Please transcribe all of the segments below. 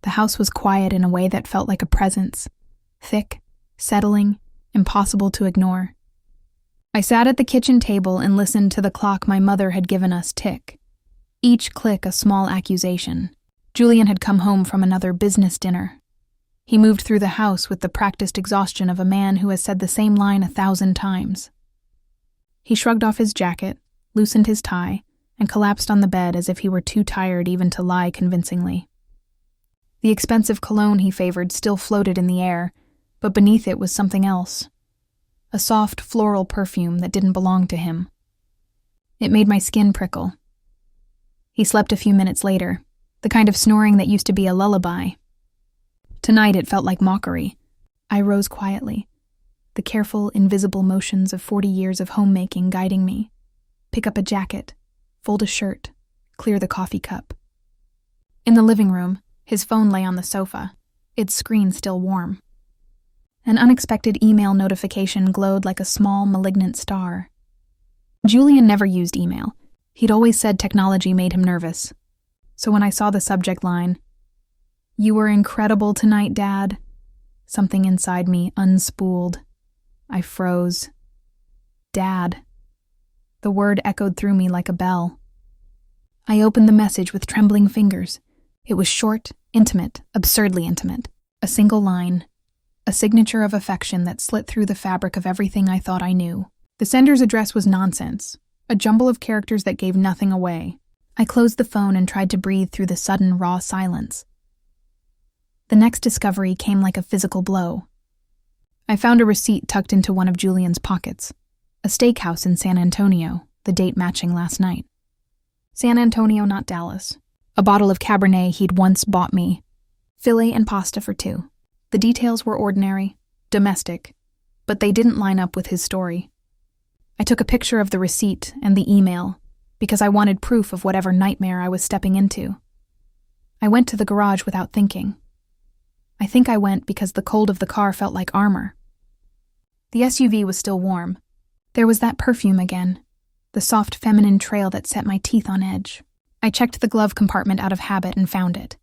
The house was quiet in a way that felt like a presence. Thick, settling, impossible to ignore. I sat at the kitchen table and listened to the clock my mother had given us tick. Each click a small accusation. Julian had come home from another business dinner. He moved through the house with the practiced exhaustion of a man who has said the same line 1,000 times. He shrugged off his jacket, loosened his tie, and collapsed on the bed as if he were too tired even to lie convincingly. The expensive cologne he favored still floated in the air, but beneath it was something else. A soft floral perfume that didn't belong to him. It made my skin prickle. He slept a few minutes later, the kind of snoring that used to be a lullaby. Tonight it felt like mockery. I rose quietly, the careful, invisible motions of 40 years of homemaking guiding me. Pick up a jacket, fold a shirt, clear the coffee cup. In the living room, his phone lay on the sofa, its screen still warm. An unexpected email notification glowed like a small, malignant star. Julian never used email. He'd always said technology made him nervous. So when I saw the subject line, "You were incredible tonight, Dad," something inside me unspooled. I froze. Dad. The word echoed through me like a bell. I opened the message with trembling fingers. It was short, intimate, absurdly intimate. A single line. A signature of affection that slit through the fabric of everything I thought I knew. The sender's address was nonsense, a jumble of characters that gave nothing away. I closed the phone and tried to breathe through the sudden, raw silence. The next discovery came like a physical blow. I found a receipt tucked into one of Julian's pockets. A steakhouse in San Antonio, the date matching last night. San Antonio, not Dallas. A bottle of Cabernet he'd once bought me. Filet and pasta for 2. The details were ordinary, domestic, but they didn't line up with his story. I took a picture of the receipt and the email because I wanted proof of whatever nightmare I was stepping into. I went to the garage without thinking. I think I went because the cold of the car felt like armor. The SUV was still warm. There was that perfume again, the soft feminine trail that set my teeth on edge. I checked the glove compartment out of habit and found it.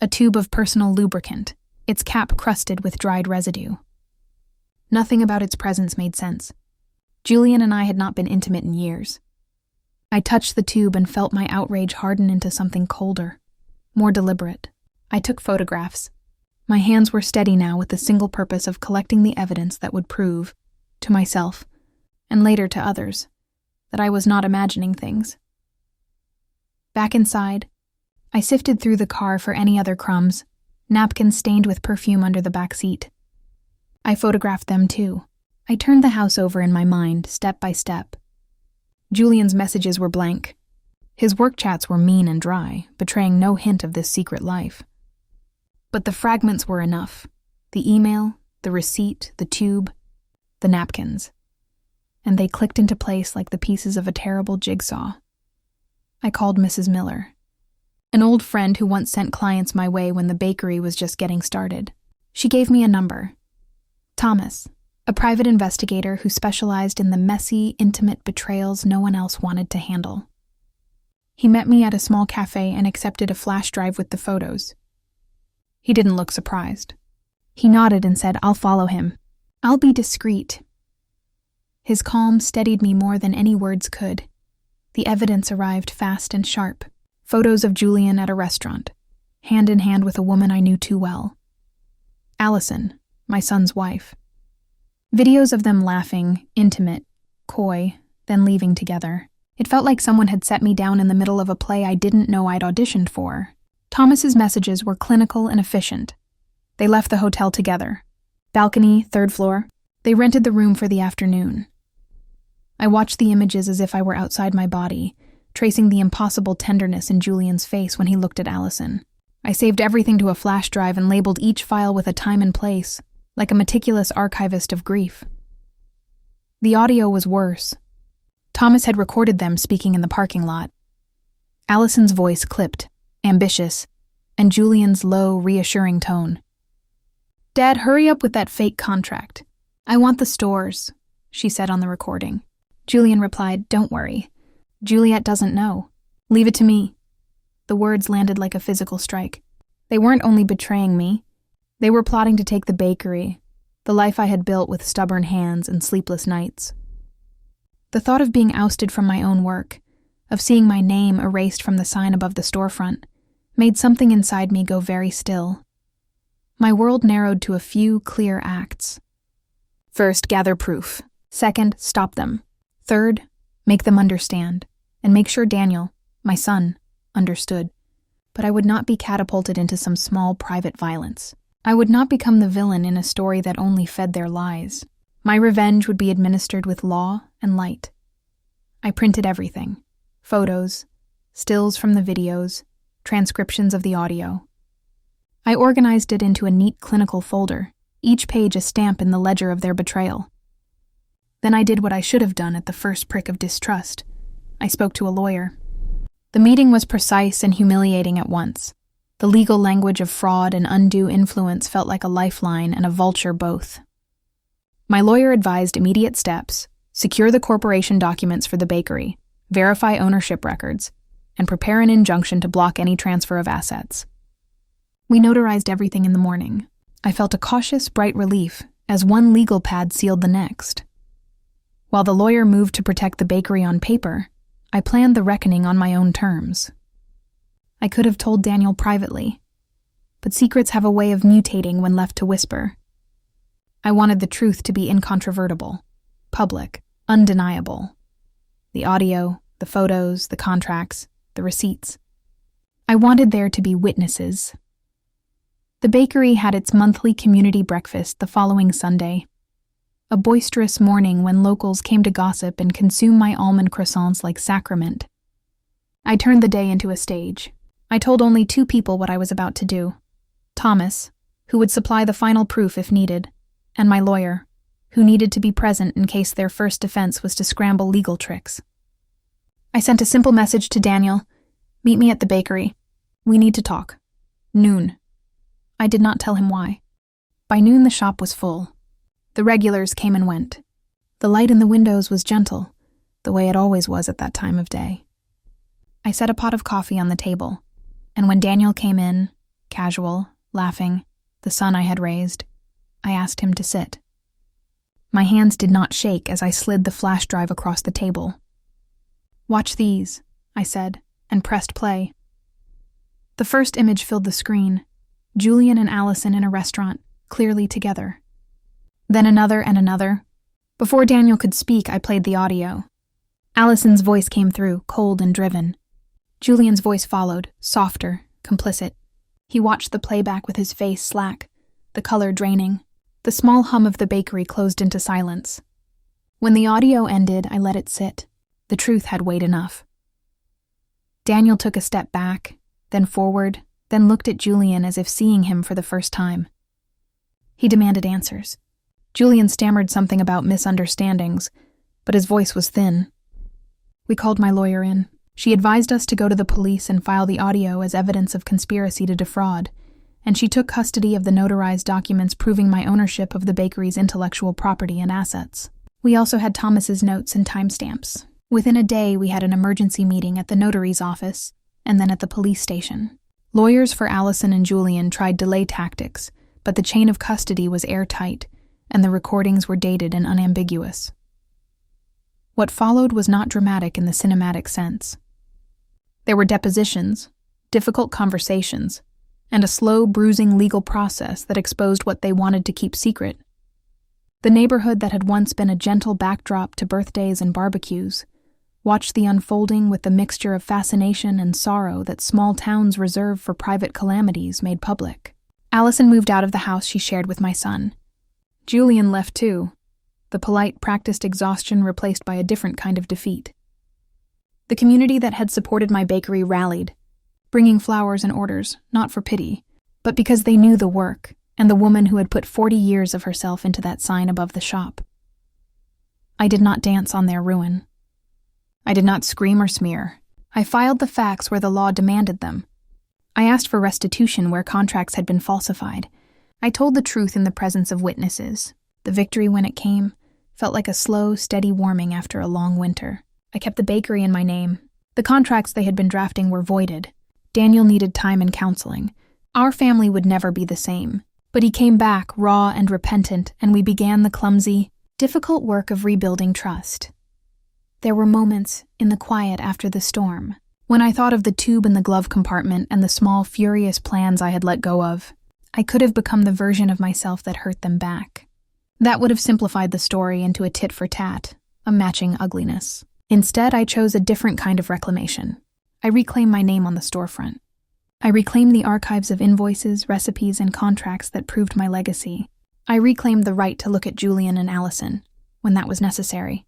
A tube of personal lubricant, its cap crusted with dried residue. Nothing about its presence made sense. Julian and I had not been intimate in years. I touched the tube and felt my outrage harden into something colder, more deliberate. I took photographs. My hands were steady now with the single purpose of collecting the evidence that would prove, to myself, and later to others, that I was not imagining things. Back inside, I sifted through the car for any other crumbs, napkins stained with perfume under the back seat. I photographed them too. I turned the house over in my mind, step by step. Julian's messages were blank. His work chats were mean and dry, betraying no hint of this secret life. But the fragments were enough. The email, the receipt, the tube, the napkins. And they clicked into place like the pieces of a terrible jigsaw. I called Mrs. Miller, an old friend who once sent clients my way when the bakery was just getting started. She gave me a number. Thomas, a private investigator who specialized in the messy, intimate betrayals no one else wanted to handle. He met me at a small cafe and accepted a flash drive with the photos. He didn't look surprised. He nodded and said, "I'll follow him. I'll be discreet." His calm steadied me more than any words could. The evidence arrived fast and sharp. Photos of Julian at a restaurant, hand in hand with a woman I knew too well. Allison, my son's wife. Videos of them laughing, intimate, coy, then leaving together. It felt like someone had set me down in the middle of a play I didn't know I'd auditioned for. Thomas's messages were clinical and efficient. They left the hotel together. Balcony, 3rd floor. They rented the room for the afternoon. I watched the images as if I were outside my body, tracing the impossible tenderness in Julian's face when he looked at Allison. I saved everything to a flash drive and labeled each file with a time and place, like a meticulous archivist of grief. The audio was worse. Thomas had recorded them speaking in the parking lot. Allison's voice clipped, ambitious, and Julian's low, reassuring tone. "Dad, hurry up with that fake contract. I want the stores," she said on the recording. Julian replied, "Don't worry. Juliet doesn't know. Leave it to me." The words landed like a physical strike. They weren't only betraying me, they were plotting to take the bakery, the life I had built with stubborn hands and sleepless nights. The thought of being ousted from my own work, of seeing my name erased from the sign above the storefront, made something inside me go very still. My world narrowed to a few clear acts. First, gather proof. Second, stop them. Third, make them understand, and make sure Daniel, my son, understood. But I would not be catapulted into some small private violence. I would not become the villain in a story that only fed their lies. My revenge would be administered with law and light. I printed everything: photos, stills from the videos, transcriptions of the audio. I organized it into a neat clinical folder, each page a stamp in the ledger of their betrayal. Then I did what I should have done at the first prick of distrust. I spoke to a lawyer. The meeting was precise and humiliating at once. The legal language of fraud and undue influence felt like a lifeline and a vulture both. My lawyer advised immediate steps: secure the corporation documents for the bakery, verify ownership records, and prepare an injunction to block any transfer of assets. We notarized everything in the morning. I felt a cautious, bright relief as one legal pad sealed the next. While the lawyer moved to protect the bakery on paper, I planned the reckoning on my own terms. I could have told Daniel privately, but secrets have a way of mutating when left to whisper. I wanted the truth to be incontrovertible, public, undeniable. The audio, the photos, the contracts, the receipts. I wanted there to be witnesses. The bakery had its monthly community breakfast the following Sunday. A boisterous morning when locals came to gossip and consume my almond croissants like sacrament. I turned the day into a stage. I told only 2 people what I was about to do: Thomas, who would supply the final proof if needed, and my lawyer, who needed to be present in case their first defense was to scramble legal tricks. I sent a simple message to Daniel: meet me at the bakery. We need to talk. Noon. I did not tell him why. By noon the shop was full. The regulars came and went. The light in the windows was gentle, the way it always was at that time of day. I set a pot of coffee on the table, and when Daniel came in, casual, laughing, the son I had raised, I asked him to sit. My hands did not shake as I slid the flash drive across the table. Watch these, I said, and pressed play. The first image filled the screen: Julian and Allison in a restaurant, clearly together. Then another and another. Before Daniel could speak, I played the audio. Allison's voice came through, cold and driven. Julian's voice followed, softer, complicit. He watched the playback with his face slack, the color draining. The small hum of the bakery closed into silence. When the audio ended, I let it sit. The truth had weighed enough. Daniel took a step back, then forward, then looked at Julian as if seeing him for the first time. He demanded answers. Julian stammered something about misunderstandings, but his voice was thin. We called my lawyer in. She advised us to go to the police and file the audio as evidence of conspiracy to defraud, and she took custody of the notarized documents proving my ownership of the bakery's intellectual property and assets. We also had Thomas's notes and timestamps. Within a day, we had an emergency meeting at the notary's office, and then at the police station. Lawyers for Allison and Julian tried delay tactics, but the chain of custody was airtight, and the recordings were dated and unambiguous. What followed was not dramatic in the cinematic sense. There were depositions, difficult conversations, and a slow, bruising legal process that exposed what they wanted to keep secret. The neighborhood that had once been a gentle backdrop to birthdays and barbecues watched the unfolding with the mixture of fascination and sorrow that small towns reserve for private calamities made public. Allison moved out of the house she shared with my son. Julian left too, the polite, practiced exhaustion replaced by a different kind of defeat. The community that had supported my bakery rallied, bringing flowers and orders, not for pity, but because they knew the work and the woman who had put 40 years of herself into that sign above the shop. I did not dance on their ruin. I did not scream or smear. I filed the facts where the law demanded them. I asked for restitution where contracts had been falsified. I told the truth in the presence of witnesses. The victory, when it came, felt like a slow, steady warming after a long winter. I kept the bakery in my name. The contracts they had been drafting were voided. Daniel needed time and counseling, Our family would never be the same, but he came back raw and repentant, and we began the clumsy, difficult work of rebuilding trust. There were moments, in the quiet after the storm, when I thought of the tube in the glove compartment and the small, furious plans I had let go of. I could have become the version of myself that hurt them back. That would have simplified the story into a tit for tat, a matching ugliness. Instead, I chose a different kind of reclamation. I reclaimed my name on the storefront. I reclaimed the archives of invoices, recipes, and contracts that proved my legacy. I reclaimed the right to look at Julian and Allison, when that was necessary,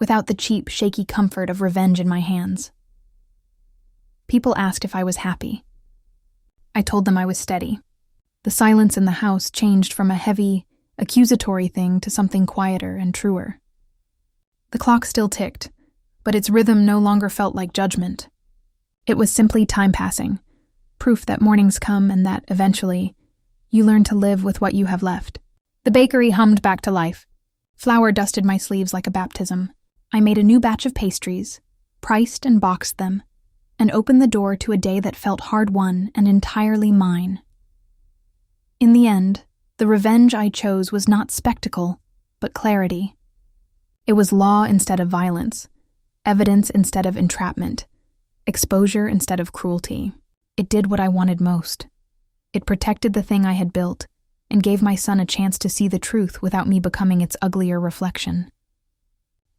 without the cheap, shaky comfort of revenge in my hands. People asked if I was happy. I told them I was steady. The silence in the house changed from a heavy, accusatory thing to something quieter and truer. The clock still ticked, but its rhythm no longer felt like judgment. It was simply time passing, proof that mornings come and that, eventually, you learn to live with what you have left. The bakery hummed back to life. Flour dusted my sleeves like a baptism. I made a new batch of pastries, priced and boxed them, and opened the door to a day that felt hard-won and entirely mine. In the end, the revenge I chose was not spectacle, but clarity. It was law instead of violence, evidence instead of entrapment, exposure instead of cruelty. It did what I wanted most. It protected the thing I had built, and gave my son a chance to see the truth without me becoming its uglier reflection.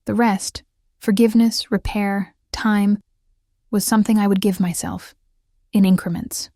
The rest, forgiveness, repair, time, was something I would give myself, in increments.